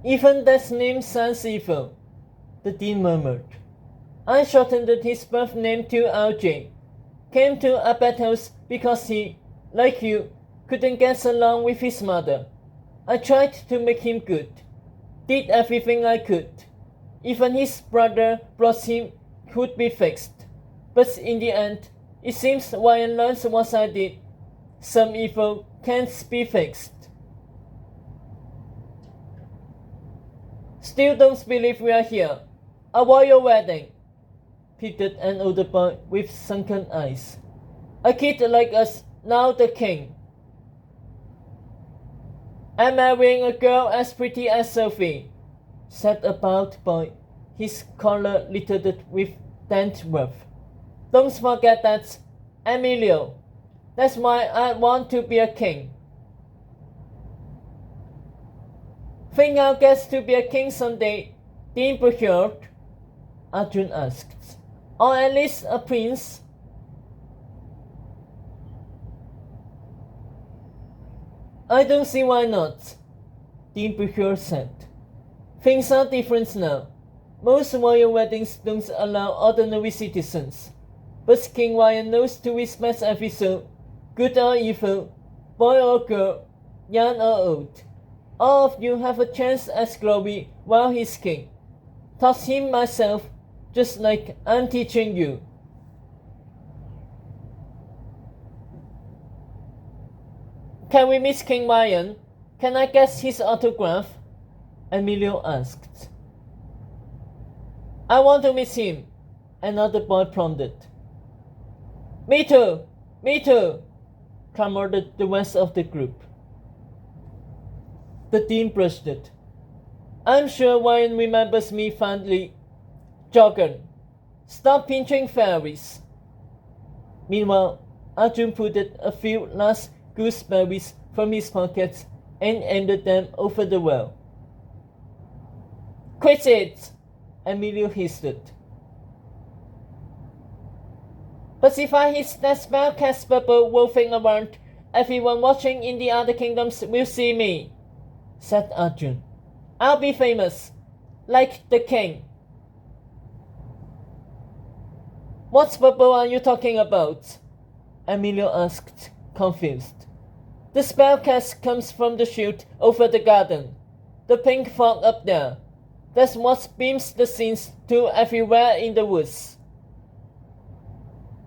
Even that name sounds evil, the dean murmured. I shortened his birth name to RJ. Came to Abatos because he, like you, couldn't get along with his mother. I tried to make him good. Did everything I could. Even his brother brought him could be fixed. But in the end, it seems Ryan learns what I did. Some evil can't be fixed. Still don't believe we are here. A royal wedding, pleaded an older boy with sunken eyes. A kid like us, now the king. I'm marrying a girl as pretty as Sophie, said a bald boy, his collar littered with dandruff. Don't forget that, Emilio. That's why I want to be a king. Think I'll get to be a king someday, Dean Burchard? Arjun asked. Or at least a prince? I don't see why not, Dean Burchard said. Things are different now. Most royal weddings don't allow ordinary citizens. But King Ryan knows to respect every soul, good or evil, boy or girl, young or old. All of you have a chance at glory while he's king. Taught him myself, just like I'm teaching you. Can we meet King Ryan? Can I get his autograph? Emilio asked. I want to meet him, another boy prompted. Me too, clamored the rest of the group. The dean brushed it. I'm sure Ryan remembers me fondly. Jorgen, stop pinching fairies. Meanwhile, Arjun pulled a few last gooseberries from his pockets and handed them over the well. Quit it! Emilio hissed. But if I hit that spellcast bubble wolfing around, everyone watching in the other kingdoms will see me, said Arjun. I'll be famous, like the king. What bubble are you talking about? Emilio asked, confused. The spellcast comes from the chute over the garden. The pink fog up there. That's what beams the scenes to everywhere in the woods.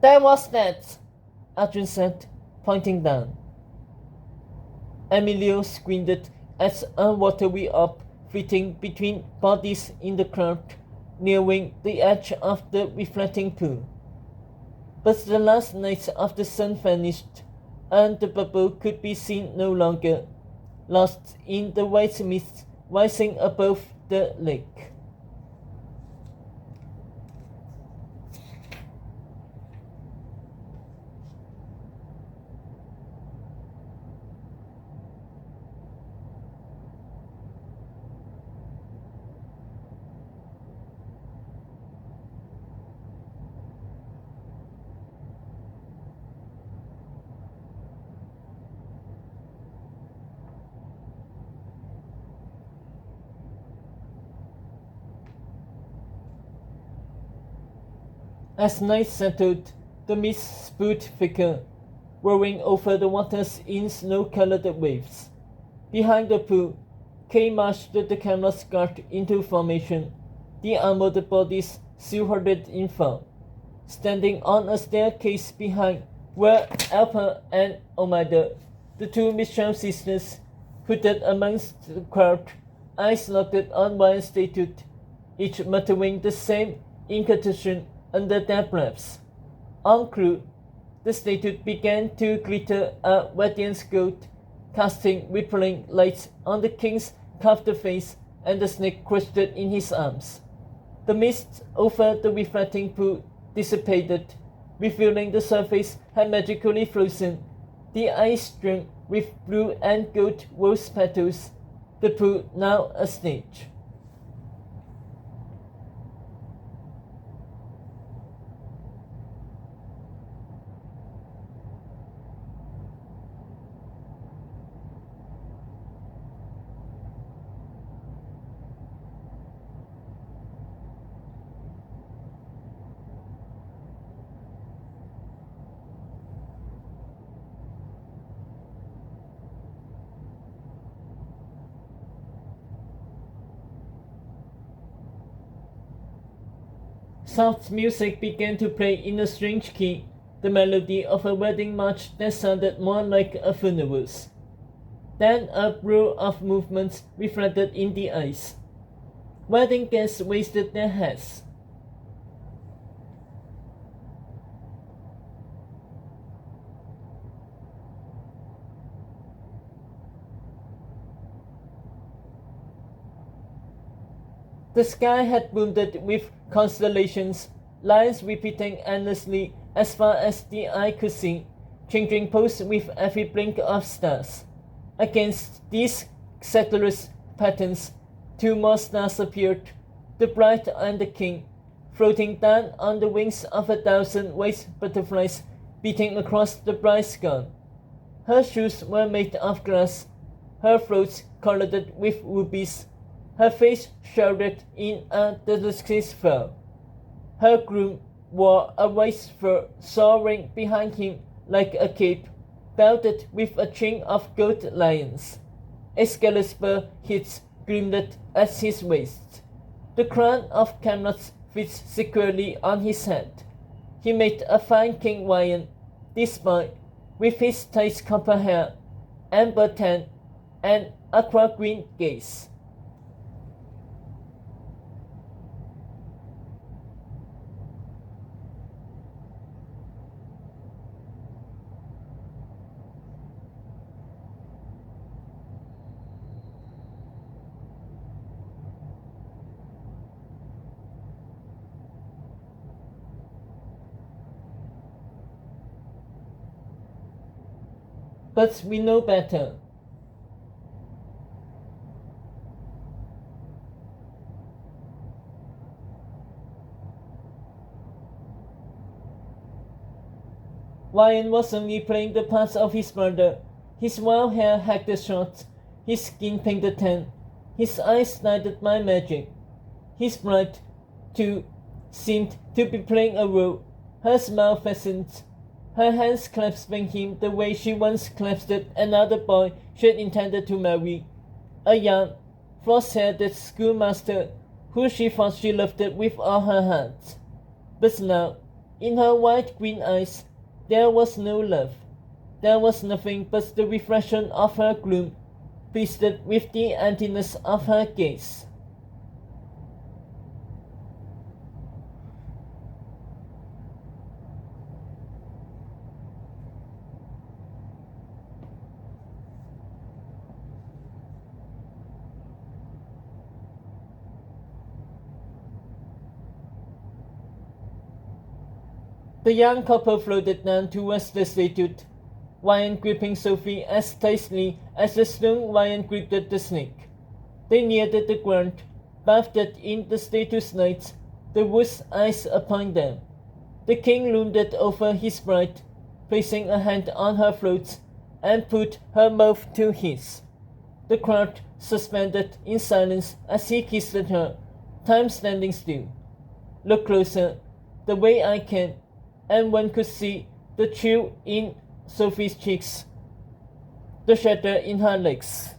There was that, Arjun said, pointing down. Emilio squinted at a watery orb flitting between bodies in the crowd, nearing the edge of the reflecting pool. But the last night of the sun vanished, and the bubble could be seen no longer, lost in the white mist rising above the lake. As night settled, the mist spewed thicker, rolling over the waters in snow-colored waves. Behind the pool, Kay marched the camera's guard into formation, the armored bodies silhouetted in fog. Standing on a staircase behind were Alpa and Omida, the two Mistral sisters, hooded amongst the crowd, eyes locked on one statue, each muttering the same incantation under their breaths. En crew, the statue began to glitter a radiant gold, casting rippling light on the king's carved face and the snake crushed in his arms. The mist over the reflecting pool dissipated, revealing the surface had magically frozen, the ice strewn with blue and gold rose petals, the pool now a stage. Soft music began to play in a strange key, the melody of a wedding march that sounded more like a funeral's. Then a row of movements reflected in the ice. Wedding guests raised their hats. The sky had bounded with constellations, lines repeating endlessly as far as the eye could see, changing pose with every blink of stars. Against these ceteris patterns, two more stars appeared, the bride and the king, floating down on the wings of 1,000 white butterflies beating across the bride's gown. Her shoes were made of glass, her throat colored with rubies, her face shrouded in a delicious fur. Her groom wore a white fur soaring behind him like a cape, belted with a chain of gold lions. Excalibur hilt gleamed at his waist. The crown of camelot fit securely on his head. He made a fine King Lion, despite, with his tight copper hair, amber tan, and aqua green gaze. But we know better. Lion was only playing the part of his brother. His wild hair hacked short, his skin painted tan, his eyes lighted by magic. His bride, too, seemed to be playing a role, her smile fascinated, her hands clasping him the way she once clasped another boy she had intended to marry, a young, frost-haired schoolmaster who she thought she loved with all her heart. But now, in her wide-green eyes, there was no love. There was nothing but the reflection of her gloom, twisted with the emptiness of her gaze. The young couple floated down towards the statue, Lion gripping Sophie as tightly as the stone lion gripped the snake. They neared the ground, bathed in the statue's light, the wood's eyes upon them. The king loomed over his bride, placing a hand on her throat, and put her mouth to his. The crowd suspended in silence as he kissed her, time standing still. Look closer, the way I can, and one could see the chill in Sophie's cheeks, the shudder in her legs.